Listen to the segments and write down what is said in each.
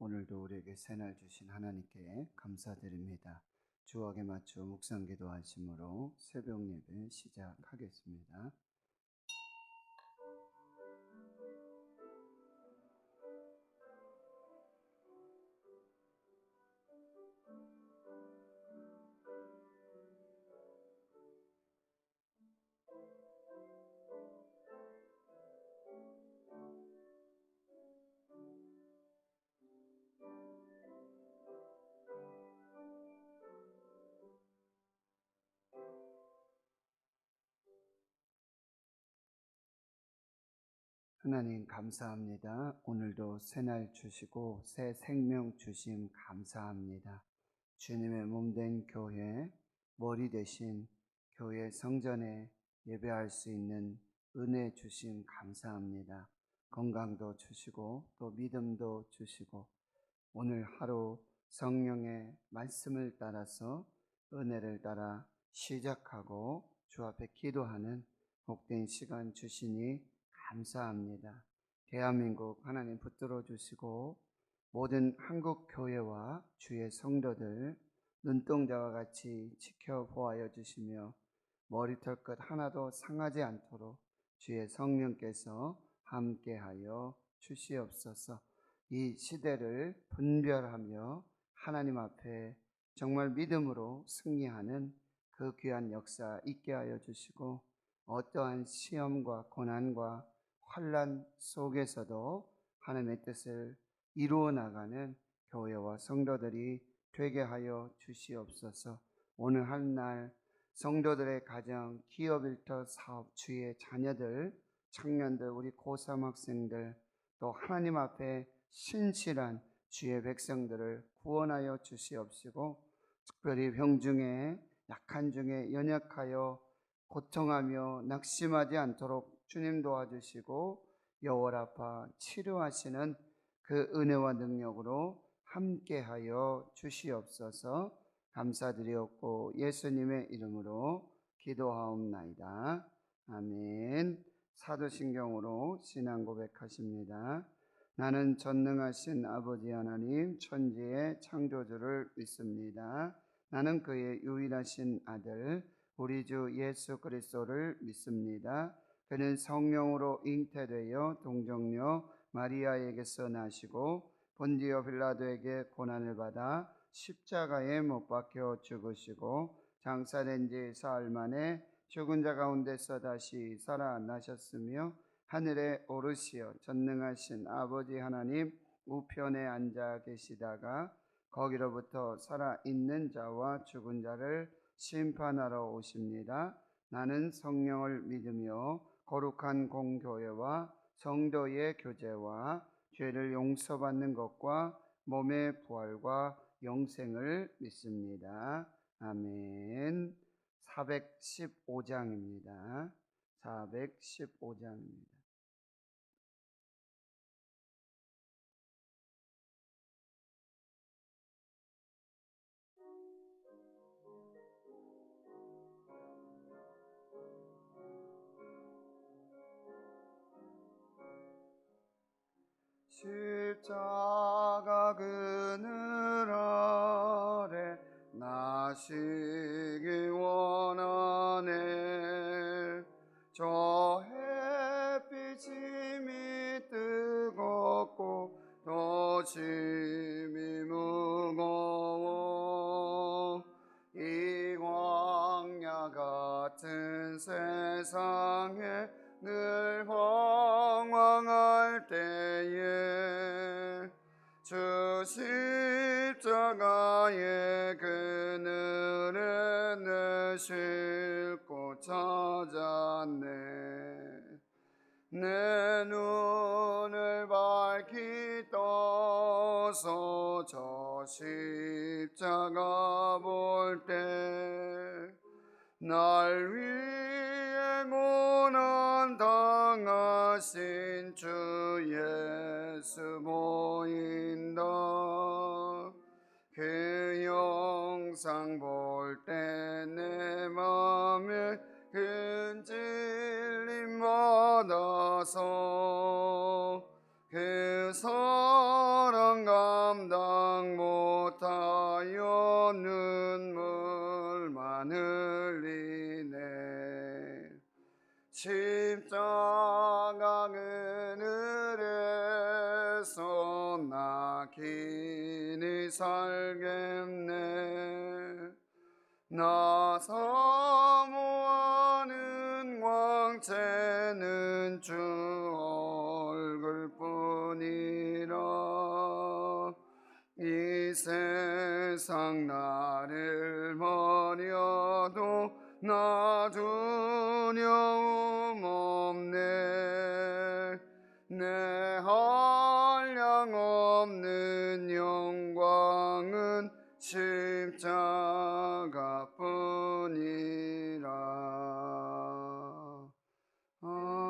오늘도 우리에게 새날 주신 하나님께 감사드립니다. 주옥에 맞춰 묵상 기도하심으로 새벽 예배 시작하겠습니다. 하나님 감사합니다. 오늘도 새날 주시고 새 생명 주심 감사합니다. 주님의 몸된 교회, 머리 대신 교회 성전에 예배할 수 있는 은혜 주심 감사합니다. 건강도 주시고 또 믿음도 주시고 오늘 하루 성령의 말씀을 따라서 은혜를 따라 시작하고 주 앞에 기도하는 복된 시간 주시니 감사합니다. 대한민국 하나님 붙들어 주시고 모든 한국 교회와 주의 성도들 눈동자와 같이 지켜보아여 주시며 머리털끝 하나도 상하지 않도록 주의 성령께서 함께하여 주시옵소서. 이 시대를 분별하며 하나님 앞에 정말 믿음으로 승리하는 그 귀한 역사 있게 하여 주시고 어떠한 시험과 고난과 환난 속에서도 하나님의 뜻을 이루어 나가는 교회와 성도들이 되게 하여 주시옵소서. 오늘 한 날 성도들의 가정, 기업 일터 사업, 주의 자녀들, 청년들, 우리 고3 학생들 또 하나님 앞에 신실한 주의 백성들을 구원하여 주시옵시고 특별히 병중에 약한 중에 연약하여 고통하며 낙심하지 않도록 주님 도와주시고 여호와라파 치료하시는 그 은혜와 능력으로 함께하여 주시옵소서. 감사드리옵고 예수님의 이름으로 기도하옵나이다. 아멘. 사도신경으로 신앙 고백하십니다. 나는 전능하신 아버지 하나님 천지의 창조주를 믿습니다. 나는 그의 유일하신 아들 우리 주 예수 그리스도를 믿습니다. 그는 성령으로 잉태되어 동정녀 마리아에게서 나시고 본디오 빌라도에게 고난을 받아 십자가에 못 박혀 죽으시고 장사된 지 사흘 만에 죽은 자 가운데서 다시 살아나셨으며 하늘에 오르시어 전능하신 아버지 하나님 우편에 앉아 계시다가 거기로부터 살아있는 자와 죽은 자를 심판하러 오십니다. 나는 성령을 믿으며 거룩한 공교회와 성도의 교제와 죄를 용서받는 것과 몸의 부활과 영생을 믿습니다. 아멘. 415장입니다. 415장입니다. 십자가 그늘 아래 나시기 원하네. 저 햇빛이 뜨겁고 또 짐이 무거워 이 광야 같은 세상에 늘 황망할 때에 주 십자가의 그늘에 내 싣고 찾았네. 내 눈을 밝히 떠서 저 십자가 볼 때 날 위해 고난 당하신 주 예수 보인다. 그 영상 볼 때 내 맘에 큰 찔림 받아서 그 사랑 감사하며 나 기니 살겠네. 나 사모하는 광채는 주 얼굴뿐이라. 이 세상 나를 버려도 나 두려움 없네. 내 한량 없는 영광은 십자가뿐이라. 아멘.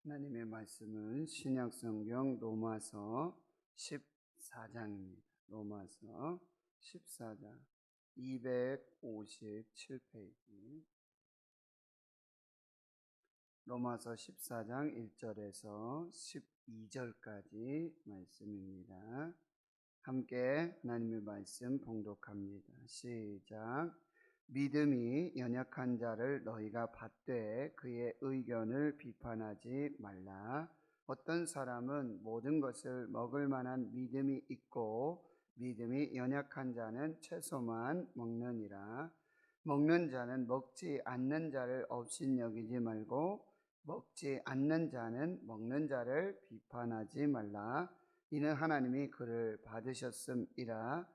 하나님의 말씀은 신약성경 로마서 14장입니다. 로마서 14장 257페이지. 로마서 14장 1절에서 12절까지 말씀입니다. 함께 하나님의 말씀 봉독합니다. 시작. 믿음이 연약한 자를 너희가 받되 그의 의견을 비판하지 말라. 어떤 사람은 모든 것을 먹을 만한 믿음이 있고 믿음이 연약한 자는 채소만 먹느니라. 먹는 자는 먹지 않는 자를 업신여기지 말고 먹지 않는 자는 먹는 자를 비판하지 말라. 이는 하나님이 그를 받으셨음이라.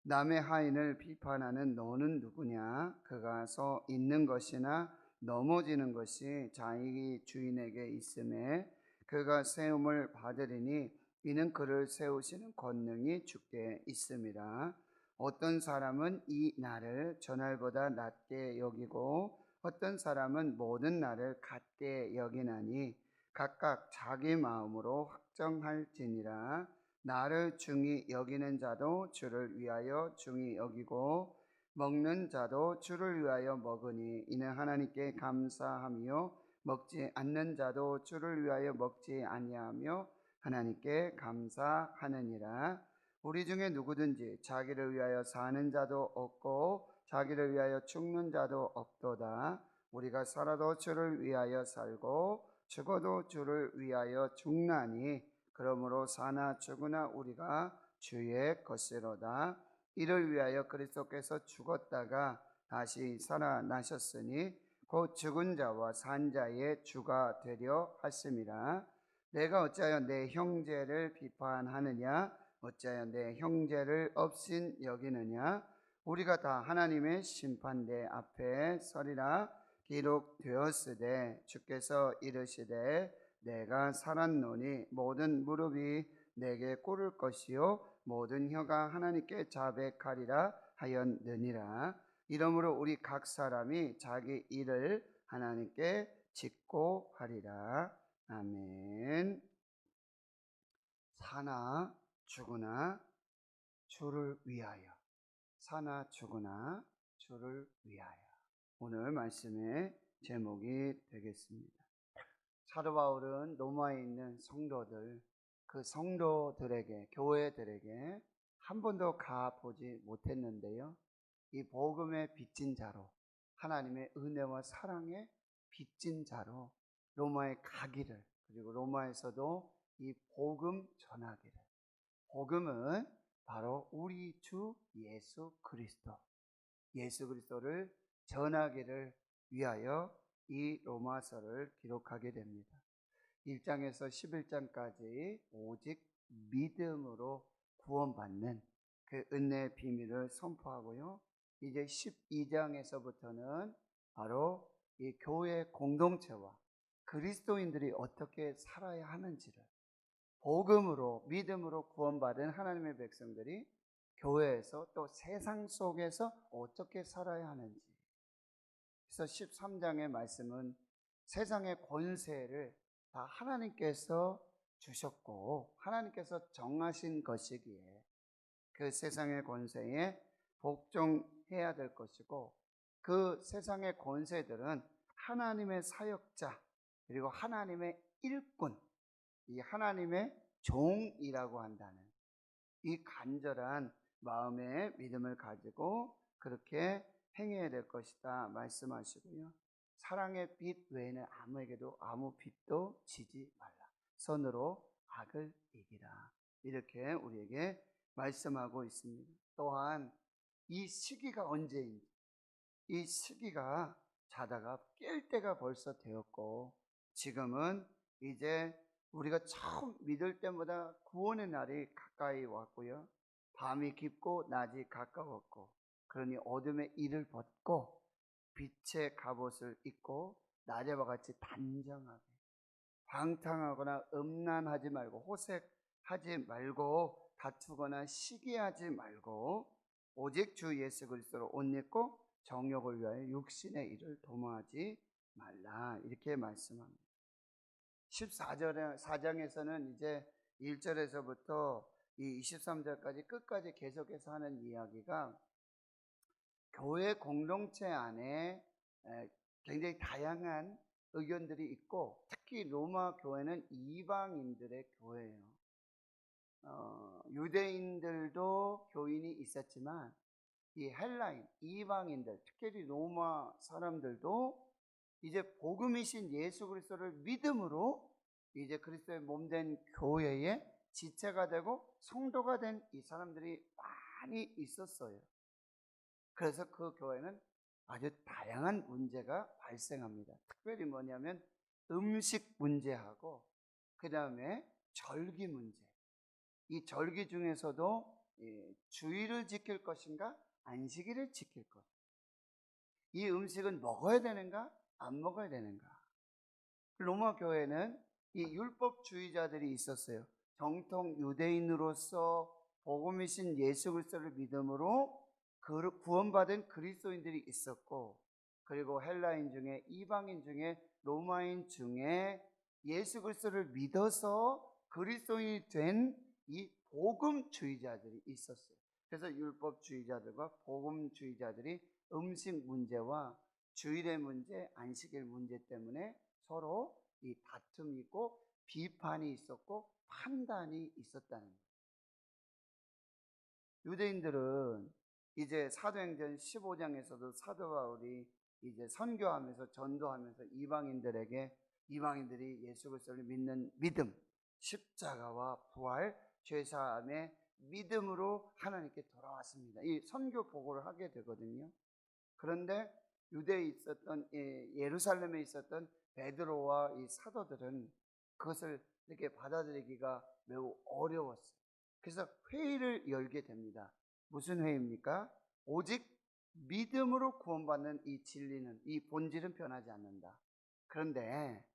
남의 하인을 비판하는 너는 누구냐? 그가 서 있는 것이나 넘어지는 것이 자기 주인에게 있음에 그가 세움을 받으리니 이는 그를 세우시는 권능이 주께 있음이라. 어떤 사람은 이 날을 저날보다 낮게 여기고 어떤 사람은 모든 날을 같게 여기나니 각각 자기 마음으로 확정할지니라. 나를 중히 여기는 자도 주를 위하여 중히 여기고 먹는 자도 주를 위하여 먹으니 이는 하나님께 감사하며 먹지 않는 자도 주를 위하여 먹지 아니하며 하나님께 감사하느니라. 우리 중에 누구든지 자기를 위하여 사는 자도 없고 자기를 위하여 죽는 자도 없도다. 우리가 살아도 주를 위하여 살고 죽어도 주를 위하여 죽나니 그러므로 사나 죽으나 우리가 주의 것이로다. 이를 위하여 그리스도께서 죽었다가 다시 살아나셨으니 곧 죽은 자와 산 자의 주가 되려 하심이라. 내가 어찌하여 내 형제를 비판하느냐? 어찌하여 내 형제를 업신 여기느냐? 우리가 다 하나님의 심판대 앞에 서리라. 기록되었으되 주께서 이르시되 내가 살았노니 모든 무릎이 내게 꿇을 것이요 모든 혀가 하나님께 자백하리라 하였느니라. 이러므로 우리 각 사람이 자기 일을 하나님께 짓고 하리라. 아멘. 사나 죽으나 주를 위하여. 사나 죽으나 주를 위하여. 오늘 말씀의 제목이 되겠습니다. 사도 바울은 로마에 있는 성도들, 그 성도들에게, 교회들에게 한 번도 가보지 못했는데요. 이 복음의 빚진 자로, 하나님의 은혜와 사랑의 빚진 자로 로마에 가기를, 그리고 로마에서도 이 복음 전하기를. 복음은 바로 우리 주 예수 그리스도, 예수 그리스도를 전하기를 위하여 이 로마서를 기록하게 됩니다. 1장에서 11장까지 오직 믿음으로 구원받는 그 은혜의 비밀을 선포하고요. 이제 12장에서부터는 바로 이 교회 공동체와 그리스도인들이 어떻게 살아야 하는지를, 복음으로 믿음으로 구원받은 하나님의 백성들이 교회에서 또 세상 속에서 어떻게 살아야 하는지. 그래서 13장의 말씀은 세상의 권세를 다 하나님께서 주셨고 하나님께서 정하신 것이기에 그 세상의 권세에 복종해야 될 것이고, 그 세상의 권세들은 하나님의 사역자 그리고 하나님의 일꾼, 이 하나님의 종이라고 한다는 이 간절한 마음의 믿음을 가지고 그렇게 행해야 될 것이다 말씀하시고요. 사랑의 빛 외에는 아무에게도 아무 빛도 지지 말라. 선으로 악을 이기라. 이렇게 우리에게 말씀하고 있습니다. 또한 이 시기가 언제인지, 이 시기가 자다가 깰 때가 벌써 되었고, 지금은 이제 우리가 처음 믿을 때보다 구원의 날이 가까이 왔고요. 밤이 깊고 낮이 가까웠고, 그러니 어둠의 이를 벗고 빛의 갑옷을 입고 낮에와 같이 단정하게, 방탕하거나 음란하지 말고, 호색하지 말고, 다투거나 시기하지 말고, 오직 주 예수 그리스도로 옷 입고 정욕을 위하여 육신의 일을 도모하지 말라. 이렇게 말씀합니다. 14장에서는 이제 1절에서부터 이 23절까지 끝까지 계속해서 하는 이야기가 교회 공동체 안에 굉장히 다양한 의견들이 있고, 특히 로마 교회는 이방인들의 교회예요. 유대인들도 교인이 있었지만 이 헬라인, 이방인들, 특별히 로마 사람들도 이제 복음이신 예수 그리스도를 믿음으로 이제 그리스도의 몸된 교회의 지체가 되고 성도가 된 이 사람들이 많이 있었어요. 그래서 그 교회는 아주 다양한 문제가 발생합니다. 특별히 뭐냐면 음식 문제하고, 그 다음에 절기 문제. 이 절기 중에서도 주일을 지킬 것인가 안식일을 지킬 것, 이 음식은 먹어야 되는가 안 먹어야 되는가. 로마 교회는 이 율법주의자들이 있었어요. 정통 유대인으로서 복음이신 예수 그리스도를 믿음으로 구원받은 그리스도인들이 있었고, 그리고 헬라인 중에, 이방인 중에, 로마인 중에 예수 그리스도를 믿어서 그리스도인이 된 이 복음주의자들이 있었어요. 그래서 율법주의자들과 복음주의자들이 음식 문제와 주일의 문제, 안식일 문제 때문에 서로 이 다툼이 있고 비판이 있었고 판단이 있었다는 거예요. 유대인들은 이제 사도행전 15장에서도 사도 바울이 이제 선교하면서 전도하면서 이방인들이 예수 그리스도를 믿는 믿음, 십자가와 부활, 죄사함의 믿음으로 하나님께 돌아왔습니다. 이 선교 보고를 하게 되거든요. 그런데 유대에 있었던, 예루살렘에 있었던 베드로와 이 사도들은 그것을 이렇게 받아들이기가 매우 어려웠어요. 그래서 회의를 열게 됩니다. 무슨 회의입니까? 오직 믿음으로 구원받는 이 진리는, 이 본질은 변하지 않는다. 그런데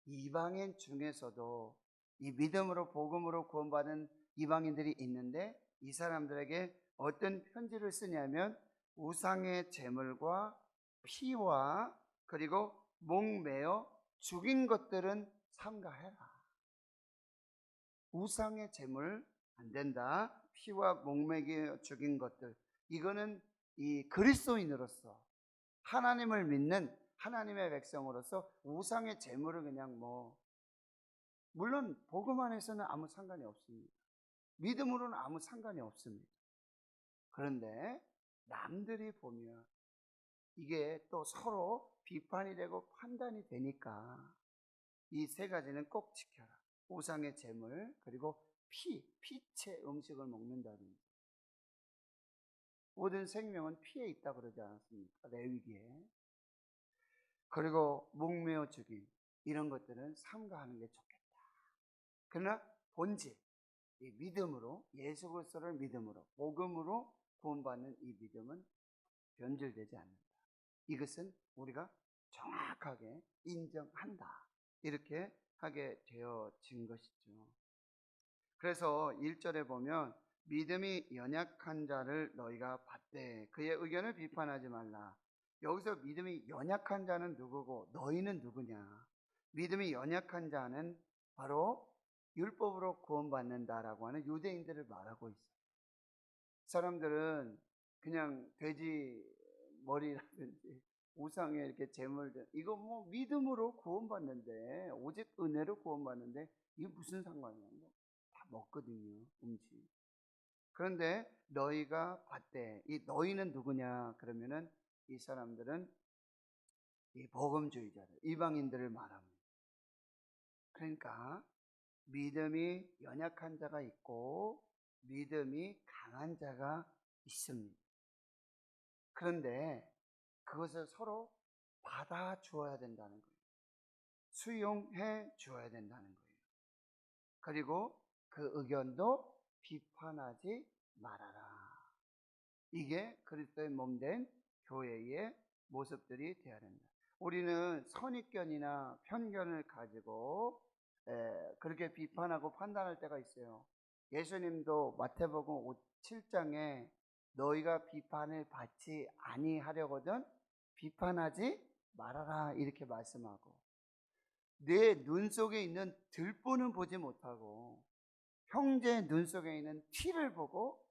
이방인 중에서도 이 믿음으로 복음으로 구원받은 이방인들이 있는데, 이 사람들에게 어떤 편지를 쓰냐면 우상의 제물과 피와 그리고 목매어 죽인 것들은 삼가해라. 우상의 제물 안 된다. 피와 목매겨 죽인 것들, 이거는 이 그리스도인으로서 하나님을 믿는 하나님의 백성으로서 우상의 제물을 그냥 물론 복음 안에서는 아무 상관이 없습니다. 믿음으로는 아무 상관이 없습니다. 그런데 남들이 보면 이게 또 서로 비판이 되고 판단이 되니까 이 세 가지는 꼭 지켜라. 우상의 제물, 그리고 피체 음식을 먹는다는 거예요. 모든 생명은 피에 있다 그러지 않았습니까? 레위기에. 그리고 목매어 죽인 이런 것들은 삼가하는 게 좋겠다. 그러나 본질, 이 믿음으로, 예수 그리스도를 믿음으로, 복음으로 구원받는 이 믿음은 변질되지 않는다. 이것은 우리가 정확하게 인정한다. 이렇게 하게 되어진 것이죠. 그래서 1절에 보면 믿음이 연약한 자를 너희가 받되 그의 의견을 비판하지 말라. 여기서 믿음이 연약한 자는 누구고 너희는 누구냐? 믿음이 연약한 자는 바로 율법으로 구원받는다라고 하는 유대인들을 말하고 있어요. 사람들은 그냥 돼지 머리라든지 우상에 이렇게 제물들, 이거 믿음으로 구원받는데, 오직 은혜로 구원받는데 이게 무슨 상관이야? 다 먹거든요, 음식. 그런데 너희가 받되, 이 너희는 누구냐? 그러면은 이 사람들은 이 복음주의자들, 이방인들을 말합니다. 그러니까 믿음이 연약한 자가 있고 믿음이 강한 자가 있습니다. 그런데 그것을 서로 받아주어야 된다는 거예요. 수용해 주어야 된다는 거예요. 그리고 그 의견도 비판하지 말아라. 이게 그리스도의 몸된 교회의 모습들이 되어야 된다. 우리는 선입견이나 편견을 가지고 그렇게 비판하고 판단할 때가 있어요. 예수님도 마태복음 7장에 너희가 비판을 받지 아니하려거든 비판하지 말아라 이렇게 말씀하고, 내 눈 속에 있는 들보는 보지 못하고 형제 눈 속에 있는 티를 보고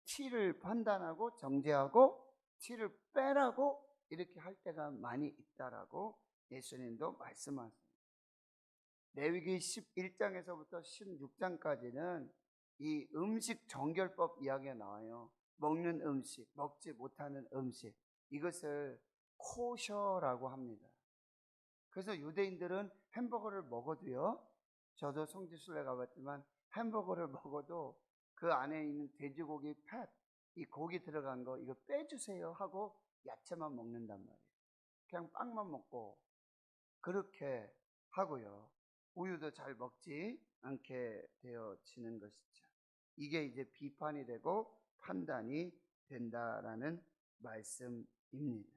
티를 판단하고 정죄하고 티를 빼라고 이렇게 할 때가 많이 있다라고 예수님도 말씀하세요. 레위기 11장에서부터 16장까지는 이 음식 정결법 이야기가 나와요. 먹는 음식, 먹지 못하는 음식, 이것을 코셔라고 합니다. 그래서 유대인들은 햄버거를 먹어도요, 저도 성지순례 가봤지만 햄버거를 먹어도 그 안에 있는 돼지고기 팻, 이 고기 들어간 거 이거 빼주세요 하고 야채만 먹는단 말이에요. 그냥 빵만 먹고 그렇게 하고요, 우유도 잘 먹지 않게 되어지는 것이죠. 이게 이제 비판이 되고 판단이 된다라는 말씀입니다.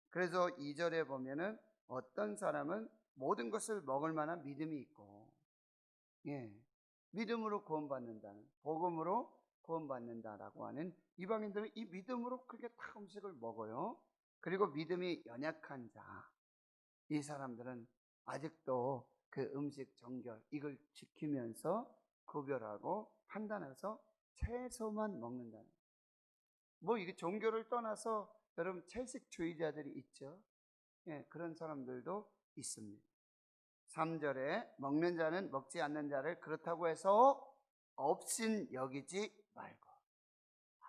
그래서 2절에 보면은 어떤 사람은 모든 것을 먹을 만한 믿음이 있고, 믿음으로 구원받는다는, 복음으로 구원받는다라고 하는 이방인들은 이 믿음으로 그렇게 다 음식을 먹어요. 그리고 믿음이 연약한 자, 이 사람들은 아직도 그 음식 정결 이걸 지키면서 구별하고 판단해서 채소만 먹는다는, 뭐 이게 종교를 떠나서 여러분 채식주의자들이 있죠. 그런 사람들도 있습니다. 3절에 먹는 자는 먹지 않는 자를 그렇다고 해서 없인 여기지 말고.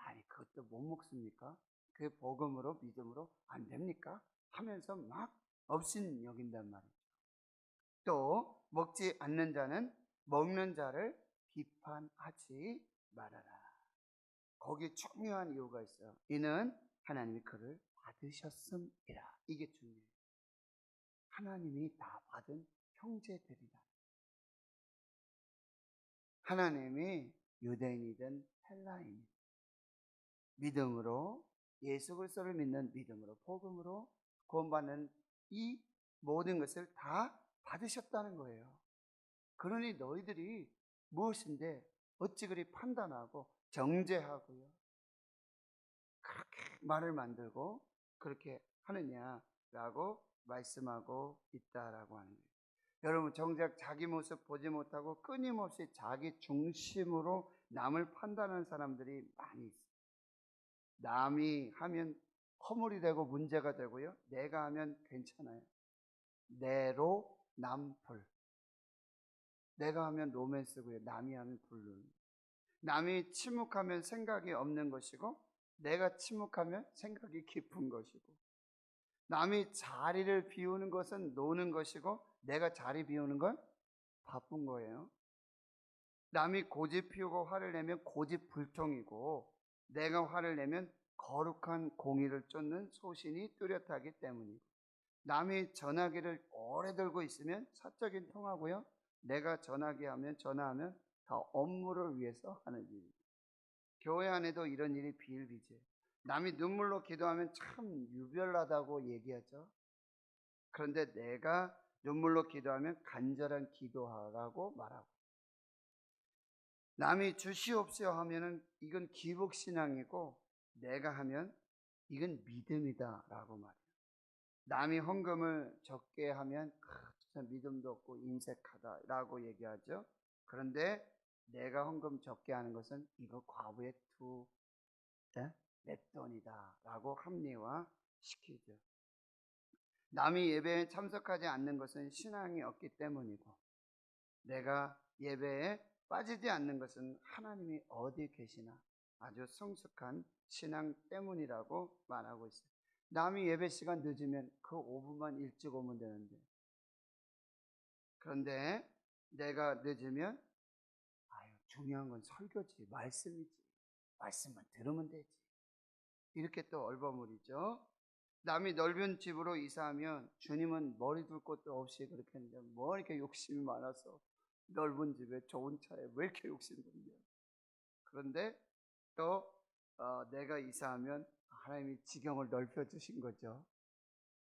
아니 그것도 못 먹습니까? 그 복음으로 믿음으로 안 됩니까? 하면서 막 없인 여긴단 말이죠. 또 먹지 않는 자는 먹는 자를 비판하지 말아라. 거기에 중요한 이유가 있어요. 이는 하나님이 그를 받으셨음이라. 이게 중요해요. 하나님이 다 받은 형제들이다. 하나님이 유대인이든 헬라인이든 믿음으로, 예수 그리스도를 믿는 믿음으로, 복음으로 구원받는 이 모든 것을 다 받으셨다는 거예요. 그러니 너희들이 무엇인데 어찌 그리 판단하고 정죄하고요, 그렇게 말을 만들고 그렇게 하느냐라고 말씀하고 있다라고 하는 거예요. 여러분, 정작 자기 모습 보지 못하고 끊임없이 자기 중심으로 남을 판단하는 사람들이 많이 있어요. 남이 하면 허물이 되고 문제가 되고요, 내가 하면 괜찮아요. 내로 남불. 내가 하면 로맨스고요, 남이 하면 불륜. 남이 침묵하면 생각이 없는 것이고 내가 침묵하면 생각이 깊은 것이고, 남이 자리를 비우는 것은 노는 것이고 내가 자리 비우는 건 바쁜 거예요. 남이 고집 피우고 화를 내면 고집 불통이고 내가 화를 내면 거룩한 공의를 쫓는 소신이 뚜렷하기 때문이고, 남이 전화기를 오래 들고 있으면 사적인 통하고요, 내가 전화하면 다 업무를 위해서 하는 일입니다. 교회 안에도 이런 일이 비일비재해요. 남이 눈물로 기도하면 참 유별나다고 얘기하죠. 그런데 내가 눈물로 기도하면 간절한 기도하라고 말하고, 남이 주시옵시오 하면은 이건 기복신앙이고 내가 하면 이건 믿음이다 라고 말해요. 남이 헌금을 적게 하면 진짜 믿음도 없고 인색하다 라고 얘기하죠. 그런데 내가 헌금 적게 하는 것은 이거 과부의 맷돈이다 라고 합리화시키죠. 남이 예배에 참석하지 않는 것은 신앙이 없기 때문이고, 내가 예배에 빠지지 않는 것은 하나님이 어디 계시나 아주 성숙한 신앙 때문이라고 말하고 있어요. 남이 예배 시간 늦으면 그 5분만 일찍 오면 되는데, 그런데 내가 늦으면 중요한 건 설교지, 말씀이지. 말씀만 들으면 되지. 이렇게 또 얼버무리죠. 남이 넓은 집으로 이사하면 주님은 머리 둘 곳도 없이 그렇게 했는데 뭐 이렇게 욕심이 많아서 넓은 집에 좋은 차에 왜 이렇게 욕심부리냐. 그런데 또 내가 이사하면 하나님이 지경을 넓혀 주신 거죠.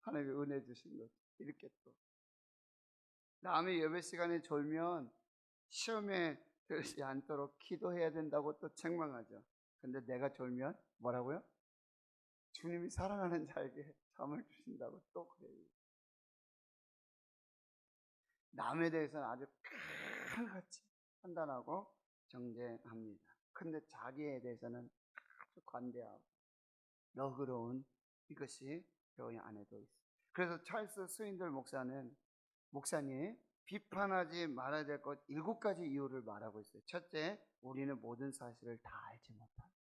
하나님이 은혜 주신 거죠. 이렇게 또 남의 예배 시간에 졸면 시험에 들지 않도록 기도해야 된다고 또 책망하죠. 근데 내가 졸면 뭐라고요? 주님이 사랑하는 자에게 잠을 주신다고 또 그래요. 남에 대해서는 아주 칼같이 판단하고 정죄합니다. 근데 자기에 대해서는 아주 관대하고 너그러운 이것이 교회 안에도 있어요. 그래서 찰스 스윈들 목사님 비판하지 말아야 될 것 7가지 이유를 말하고 있어요. 첫째, 우리는 모든 사실을 다 알지 못한다.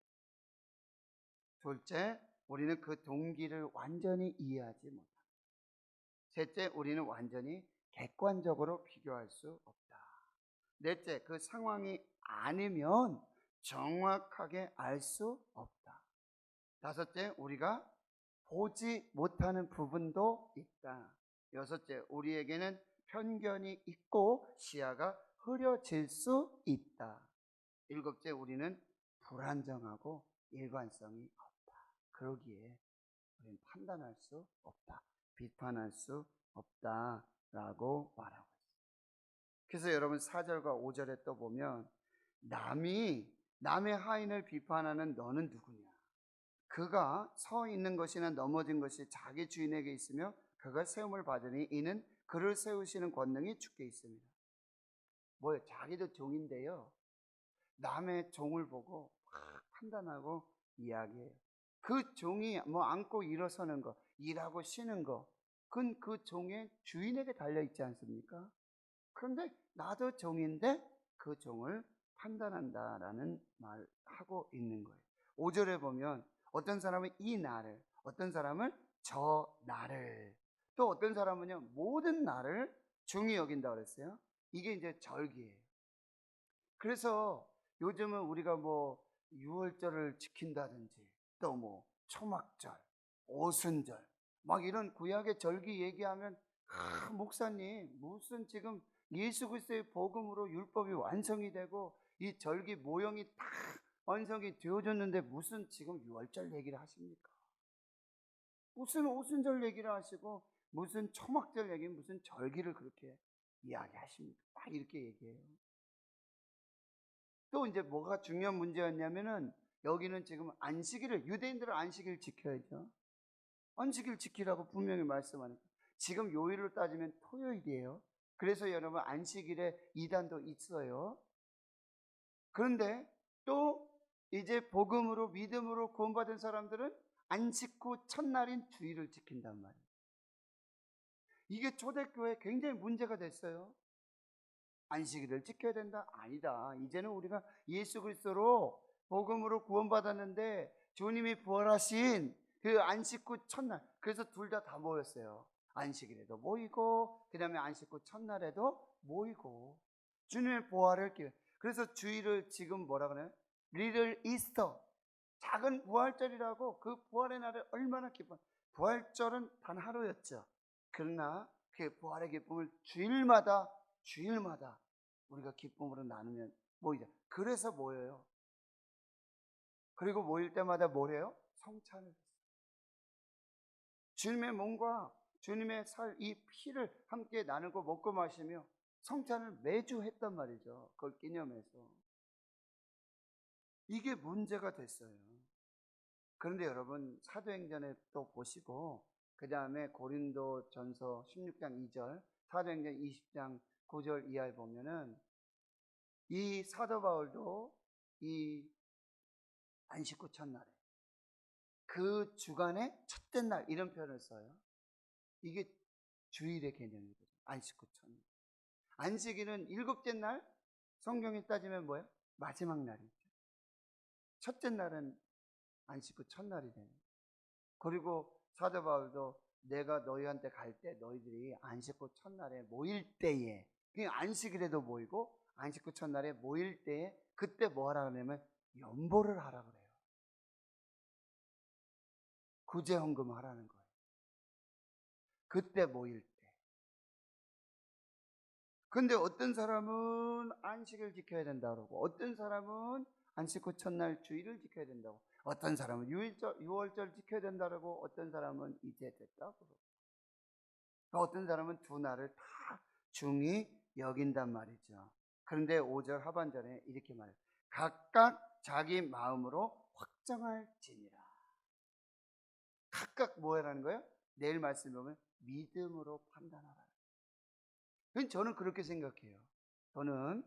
둘째, 우리는 그 동기를 완전히 이해하지 못한다. 셋째, 우리는 완전히 객관적으로 비교할 수 없다. 넷째, 그 상황이 아니면 정확하게 알 수 없다. 다섯째, 우리가 보지 못하는 부분도 있다. 여섯째, 우리에게는 편견이 있고 시야가 흐려질 수 있다. 일곱째, 우리는 불안정하고 일관성이 없다. 그러기에 우리는 판단할 수 없다. 비판할 수 없다라고 말하고 있습니다. 그래서 여러분 4절과 5절에 또 보면 남의 하인을 비판하는 너는 누구냐? 그가 서 있는 것이나 넘어진 것이 자기 주인에게 있으며 그가 세움을 받으니 이는 그를 세우시는 권능이 주께 있습니다. 뭐예요? 자기도 종인데요. 남의 종을 보고 막 판단하고 이야기해요. 그 종이 뭐 앉고 일어서는 거, 일하고 쉬는 거, 그건 그 종의 주인에게 달려있지 않습니까? 그런데 나도 종인데 그 종을 판단한다라는 말을 하고 있는 거예요. 5절에 보면 어떤 사람은 이 나를, 어떤 사람은 저 나를, 또 어떤 사람은요 모든 나를 중히 여긴다 그랬어요. 이게 이제 절기예요. 그래서 요즘은 우리가 뭐 유월절을 지킨다든지 또 뭐 초막절, 오순절 막 이런 구약의 절기 얘기하면 목사님 무슨 지금 예수 그리스도의 복음으로 율법이 완성이 되고 이 절기 모형이 다 완성이 되어졌는데 무슨 지금 유월절 얘기를 하십니까? 무슨 오순절 얘기를 하시고 무슨 초막절 얘기, 무슨 절기를 그렇게 이야기하십니까? 막 이렇게 얘기해요. 또 이제 뭐가 중요한 문제였냐면은 여기는 지금 안식일을, 유대인들은 안식일 지켜야죠. 안식일 지키라고 분명히 말씀하니까 지금 요일로 따지면 토요일이에요. 그래서 여러분 안식일에 이단도 있어요. 그런데 또 이제 복음으로 믿음으로 구원받은 사람들은 안식 후 첫날인 주일을 지킨단 말이에요. 이게 초대교회에 굉장히 문제가 됐어요. 안식일을 지켜야 된다? 아니다. 이제는 우리가 예수 그리스도로 복음으로 구원받았는데 주님이 부활하신 그 안식 후 첫날, 그래서 둘 다 모였어요. 안식일에도 모이고 그 다음에 안식 후 첫날에도 모이고 주님의 부활을 기회. 그래서 주일을 지금 뭐라 그래요? 리틀 이스터, 작은 부활절이라고. 그 부활의 날을 얼마나 기뻐. 부활절은 단 하루였죠. 그러나 그 부활의 기쁨을 주일마다 우리가 기쁨으로 나누면 모이자. 그래서 모여요. 그리고 모일 때마다 뭐래요? 성찬을 했어요. 주님의 몸과 주님의 살, 이 피를 함께 나누고 먹고 마시며 성찬을 매주 했단 말이죠. 그걸 기념해서. 이게 문제가 됐어요. 그런데 여러분 사도행전에 또 보시고 그 다음에 고린도전서 16장 2절, 사도행전 20장 9절 이하에 보면은 이 사도 바울도 이 안식 후 첫날에 그 주간의 첫째 날 이런 표현을 써요. 이게 주일의 개념이거든요. 안식 후 첫날. 안식일은 일곱째 날, 성경에 따지면 뭐예요? 마지막 날이죠. 첫째 날은 안식 후 첫날이 돼요. 그리고 사도 바울도 내가 너희한테 갈 때 너희들이 안식 후 첫날에 모일 때에, 그냥 안식일에도 모이고 안식 후 첫날에 모일 때에 그때 뭐 하라 그러냐면 연보를 하라 그래요. 구제헌금 하라는 거예요. 그때 모일 때. 근데 어떤 사람은 안식일 지켜야 된다 그러고, 어떤 사람은 안식 후 첫날 주일을 지켜야 된다고, 어떤 사람은 유월절 지켜야 된다고, 어떤 사람은 이제 됐다고 그러고, 어떤 사람은 두 날을 다 중히 여긴단 말이죠. 그런데 5절 하반절에 이렇게 말해요. 각각 자기 마음으로 확정할지니라. 각각 뭐 하라는 거예요? 내일 말씀 보면 믿음으로 판단하라. 저는 그렇게 생각해요. 저는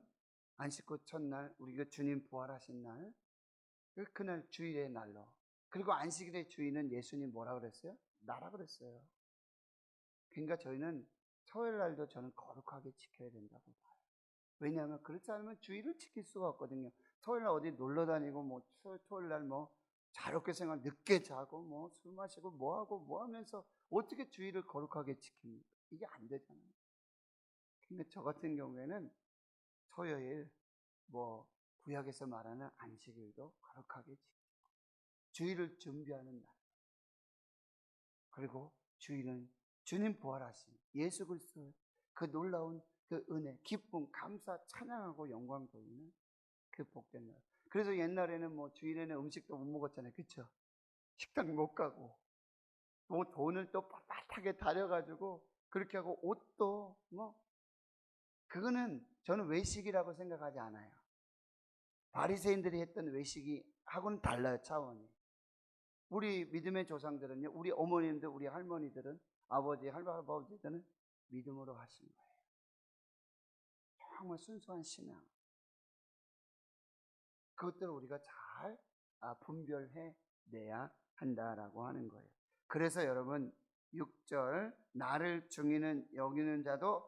안식 후 첫날, 우리가 주님 부활하신 날, 그날 주일의 날로, 그리고 안식일의 주일은 예수님 뭐라 그랬어요? 나라 그랬어요. 그러니까 저희는 토요일 날도 저는 거룩하게 지켜야 된다고 봐요. 왜냐하면 그렇지 않으면 주일을 지킬 수가 없거든요. 토요일 날 어디 놀러 다니고, 뭐 토요일 날 뭐 자유롭게 생활, 늦게 자고, 뭐 술 마시고, 뭐 하고, 뭐 하면서 어떻게 주일을 거룩하게 지킵니까? 이게 안 되잖아요. 근데 저 같은 경우에는 토요일, 뭐 구약에서 말하는 안식일도 거룩하게 지키고, 주일을 준비하는 날, 그리고 주일은 주님 부활하신 예수 그리스도의 그 놀라운 그 은혜, 기쁨, 감사, 찬양하고 영광 돌리는 그 복된 날. 그래서 옛날에는 뭐 주일에는 음식도 못 먹었잖아요. 그쵸? 식당 못 가고, 뭐 돈을 또 빳빳하게 다려가지고 그렇게 하고, 옷도 뭐, 그거는 저는 외식이라고 생각하지 않아요. 바리새인들이 했던 외식이 하고는 달라요, 차원이. 우리 믿음의 조상들은요, 우리 어머님들, 우리 할머니들은, 아버지, 할아버지들은 믿음으로 하신 거예요. 정말 순수한 신앙. 그것들을 우리가 잘 분별해 내야 한다라고 하는 거예요. 그래서 여러분 6절 나를 중이는 여기는 자도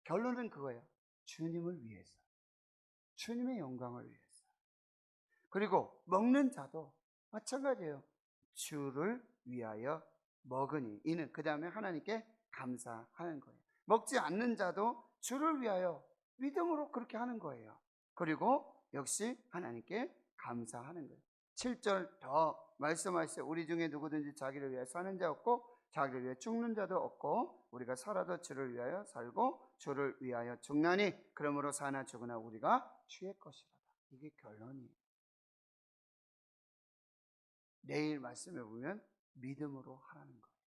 결론은 그거예요. 주님을 위해서, 주님의 영광을 위해서. 그리고 먹는 자도 마찬가지예요. 주를 위하여 먹으니, 이는 그 다음에 하나님께 감사하는 거예요. 먹지 않는 자도 주를 위하여 믿음으로 그렇게 하는 거예요. 그리고 역시 하나님께 감사하는 거예요. 7절 더 말씀하시죠. 우리 중에 누구든지 자기를 위하여 사는 자 없고 자기를 위해 죽는 자도 없고, 우리가 살아도 주를 위하여 살고 주를 위하여 죽나니 그러므로 사나 죽으나 우리가 주의 것이로다. 이게 결론이에요. 내일 말씀해 보면 믿음으로 하라는 거예요.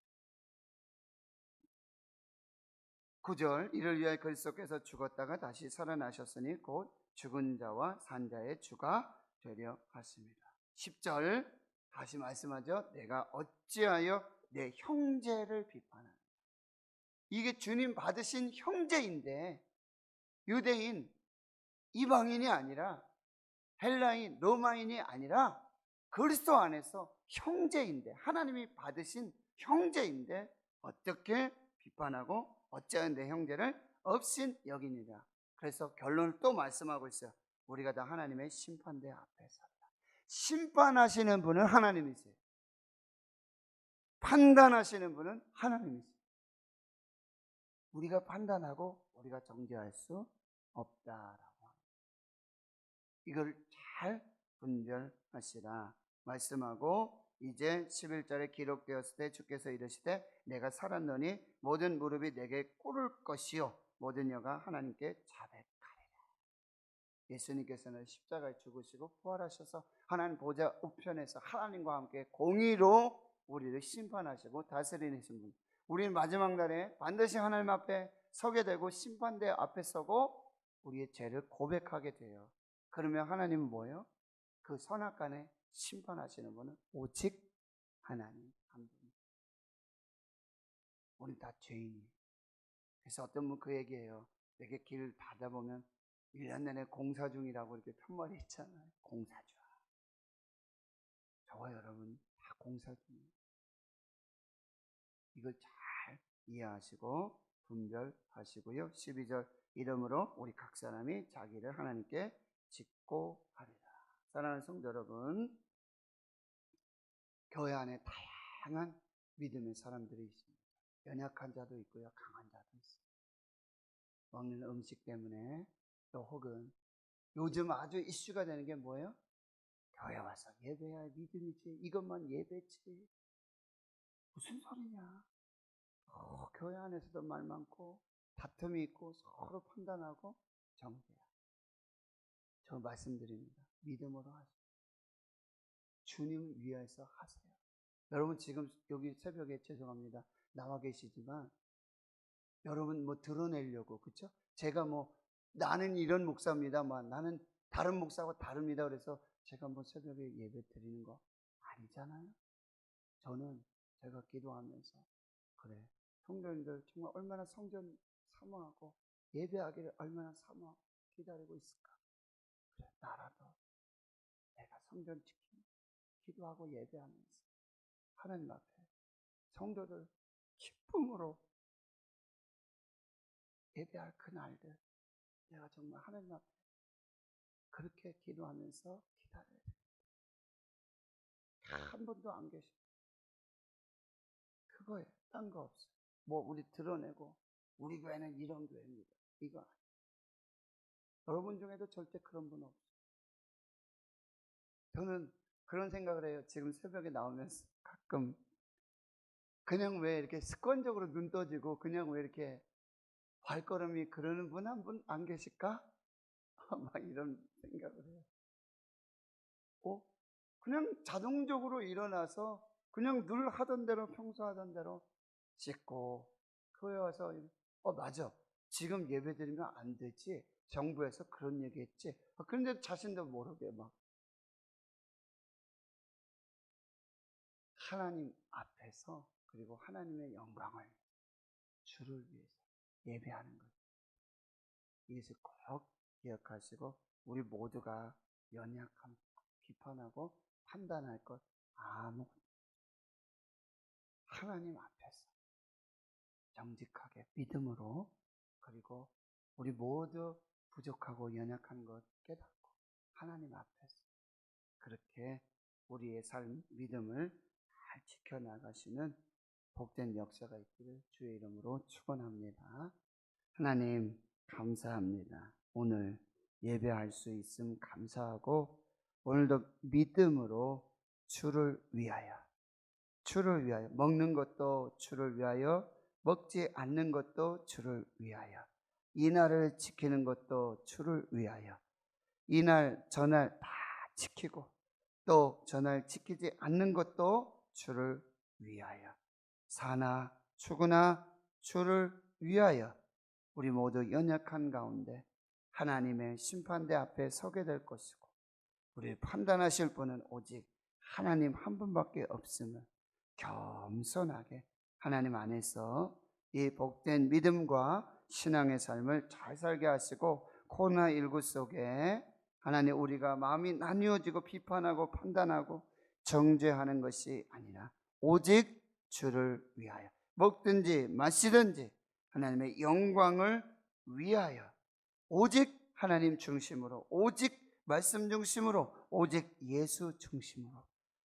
9절 이를 위하여 그리스도께서 죽었다가 다시 살아나셨으니 곧 죽은 자와 산 자의 주가 되려 하십니다. 10절 다시 말씀하죠. 내가 어찌하여 내 형제를 비판하는가. 이게 주님 받으신 형제인데, 유대인, 이방인이 아니라, 헬라인, 로마인이 아니라 그리스도 안에서 형제인데, 하나님이 받으신 형제인데 어떻게 비판하고 어찌하여 내 형제를 업신 여기느냐. 그래서 결론을 또 말씀하고 있어요. 우리가 다 하나님의 심판대 앞에 섰다. 심판하시는 분은 하나님이세요. 판단하시는 분은 하나님이세요. 우리가 판단하고 우리가 정죄할 수 없다라고 합니다. 이걸 잘 분별하시라 말씀하고, 이제 11절에 기록되었을 때 주께서 이르시되 내가 살았노니 모든 무릎이 내게 꿇을 것이요 모든 혀가 하나님께 자백하리라. 예수님께서는 십자가에 죽으시고 부활하셔서 하나님 보좌 우편에서 하나님과 함께 공의로 우리를 심판하시고 다스리신 분. 우리는 마지막 날에 반드시 하나님 앞에 서게 되고 심판대 앞에 서고 우리의 죄를 고백하게 돼요. 그러면 하나님은 뭐예요? 그 선악간에 심판하시는 분은 오직 하나님 한 분. 우리 다 죄인이에요. 그래서 어떤 분 그 얘기해요. 이렇게 길 가다 보면 1년 내내 공사 중이라고 이렇게 편말이 있잖아요. 공사 중. 저와 여러분 다 공사 중이에요. 이걸 잘 이해하시고 분별하시고요. 12절 이러므로 우리 각 사람이 자기를 하나님께 짓고 하리라. 사랑하는 성도 여러분, 교회 안에 다양한 믿음의 사람들이 있습니다. 연약한 자도 있고요, 강한 자도 있어요. 먹는 음식 때문에, 또 혹은 요즘 아주 이슈가 되는 게 뭐예요? 교회 와서 예배야 믿음이지, 이것만 예배지. 무슨 소리냐? 교회 안에서도 말 많고 다툼이 있고 서로 판단하고 정죄야. 저 말씀드립니다. 믿음으로 하세요. 주님을 위해서 하세요. 여러분 지금 여기 새벽에 죄송합니다. 나와 계시지만 여러분 뭐 드러내려고, 그렇죠? 제가 뭐 나는 이런 목사입니다. 뭐 나는 다른 목사하고 다릅니다. 그래서 제가 뭐 새벽에 예배 드리는 거 아니잖아요. 저는 제가 기도하면서 그래, 성도님들 정말 얼마나 성전 사모하고 예배하기를 얼마나 사모하고 기다리고 있을까. 그래, 나라도 내가 성전 지키고 기도하고 예배하면서 하나님 앞에 성도들 기쁨으로 예배할 그날들 내가 정말 하나님 앞에 그렇게 기도하면서 기다려야 돼. 한 번도 안 계셔. 그거예요. 딴 거 없어요. 뭐 우리 드러내고 우리 교회는 이런 교회입니다. 이거 아니에요. 여러분 중에도 절대 그런 분 없어요. 저는 그런 생각을 해요. 지금 새벽에 나오면서 가끔 그냥 왜 이렇게 습관적으로 눈 떠지고 그냥 왜 이렇게 발걸음이 그러는 분 한 분 안 계실까? 막 이런 생각을 해요. 그냥 자동적으로 일어나서 그냥 늘 하던 대로 평소 하던 대로 씻고 교회 와서 맞아, 지금 예배 드리면 안 되지, 정부에서 그런 얘기 했지. 그런데 자신도 모르게 막 하나님 앞에서, 그리고 하나님의 영광을 주를 위해서 예배하는 것, 이것을 꼭 기억하시고 우리 모두가 연약함, 비판하고 판단할 것 아무것도 하나님 앞에서 정직하게 믿음으로, 그리고 우리 모두 부족하고 연약한 것 깨닫고 하나님 앞에서 그렇게 우리의 삶, 믿음을 잘 지켜나가시는 복된 역사가 있기를 주의 이름으로 축원합니다. 하나님 감사합니다. 오늘 예배할 수 있음 감사하고 오늘도 믿음으로 주를 위하여 먹는 것도 주를 위하여, 먹지 않는 것도 주를 위하여, 이날을 지키는 것도 주를 위하여, 이날 저날 다 지키고 또 저날 지키지 않는 것도 주를 위하여, 사나 죽으나 주를 위하여 우리 모두 연약한 가운데 하나님의 심판대 앞에 서게 될 것이고, 우리를 판단하실 분은 오직 하나님 한 분밖에 없음을 겸손하게 하나님 안에서 이 복된 믿음과 신앙의 삶을 잘 살게 하시고, 코로나19 속에 하나님 우리가 마음이 나뉘어지고 비판하고 판단하고 정죄하는 것이 아니라 오직 주를 위하여 먹든지 마시든지 하나님의 영광을 위하여 오직 하나님 중심으로, 오직 말씀 중심으로, 오직 예수 중심으로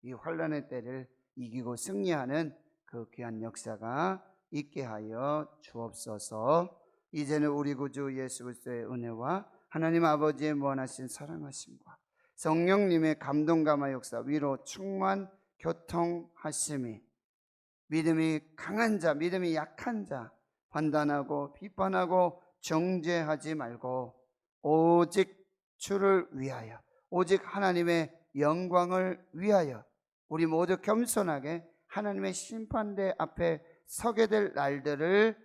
이 환난의 때를 이기고 승리하는 그 귀한 역사가 있게 하여 주옵소서. 이제는 우리 구주 예수 그리스도의 은혜와 하나님 아버지의 무한하신 사랑하심과 성령님의 감동 감화 역사, 위로 충만 교통하심이 믿음이 강한 자, 믿음이 약한 자 판단하고 비판하고 정죄하지 말고 오직 주를 위하여, 오직 하나님의 영광을 위하여 우리 모두 겸손하게 하나님의 심판대 앞에 서게 될 날들을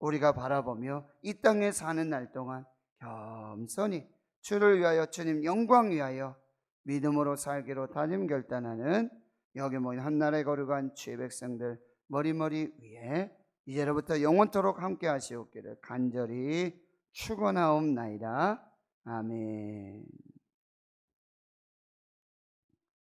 우리가 바라보며 이 땅에 사는 날 동안 겸손히 주를 위하여, 주님 영광 위하여 믿음으로 살기로 다짐 결단하는 여기 모인 한나라에 거룩한 주의 백성들 머리머리 위에 이제로부터 영원토록 함께 하시옵기를 간절히 축원하옵나이다. 아멘.